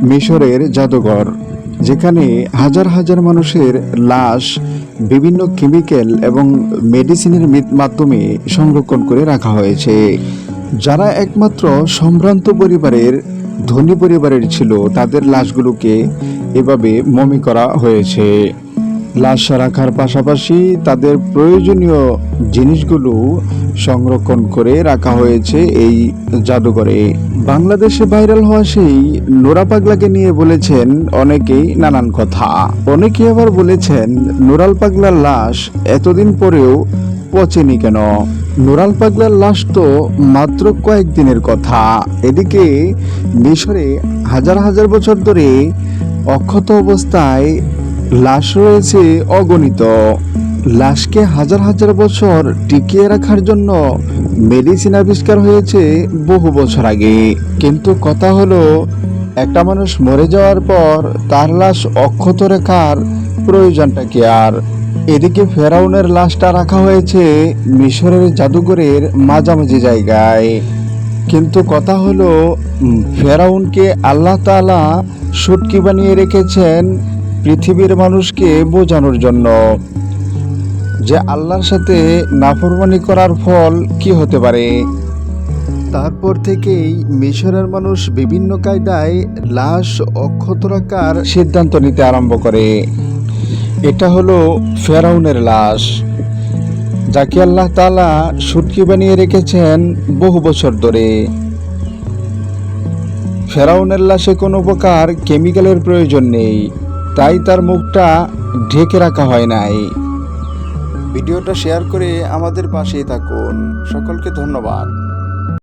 মিশরের জাদুঘর, যেখানে হাজার হাজার মানুষের লাশ বিভিন্ন কেমিক্যাল এবং মেডিসিনের মাধ্যমে সংরক্ষণ করে রাখা হয়েছে। যারা একমাত্র সম্ভ্রান্ত পরিবারের ধনী পরিবারের ছিল, তাদের লাশগুলোকে এভাবে মমি করা হয়েছে। লাশ রাখার পাশাপাশি তাদের প্রয়োজনীয় জিনিসগুলো সংরক্ষণ করে রাখা হয়েছে এই জাদুঘরে। বাংলাদেশে ভাইরাল হওয়া সেই নোরা পাগলাকে নিয়ে বলেছেন অনেকেই নানান কথা। অনেকে আবার বলেছেন নোরাল পাগলার লাশ এতদিন পরেও পচেনি কেন। নোরাল পাগলার লাশ তো মাত্র কয়েকদিনের কথা। এদিকে মিশরে হাজার হাজার বছর ধরে অক্ষত অবস্থায় লাশ রয়েছে অগণিত। লাশকে হাজার হাজার বছর টিকিয়ে রাখার জন্য মেডিসিন আবিষ্কার হয়েছে বহু বছর আগে। কিন্তু কথা হলো, একটা মানুষ মরে যাওয়ার পর তার লাশ অক্ষত রাখার প্রয়োজনটা কি আর? এদিকে ফেরাউনের লাশটা রাখা হয়েছে মিশরের জাদুঘরের মাঝামাঝি জায়গায়। কিন্তু কথা হলো, ফেরাউনকে আল্লাহ তাআলা শুটকি বানিয়ে রেখেছেন পৃথিবীর মানুষকে বোঝানোর জন্য যে আল্লাহর সাথে নাফরমানি করার ফল কি হতে পারে। তারপর থেকেই মিশরের মানুষ বিভিন্ন কায়দায় লাশ অক্ষত রাখার সিদ্ধান্ত নিতে আরম্ভ করে। এটা হলো ফেরাউনের লাশ, যাকে আল্লাহ তাআলা শুটকি বানিয়ে রেখেছেন বহু বছর ধরে। ফেরাউনের লাশে কোনো প্রকার কেমিক্যালের প্রয়োজন নেই, তাই তার মুখটা ঢেকে রাখা হয় নাই। ভিডিওটা শেয়ার করে আমাদের পাশেই থাকুন। সকলকে ধন্যবাদ।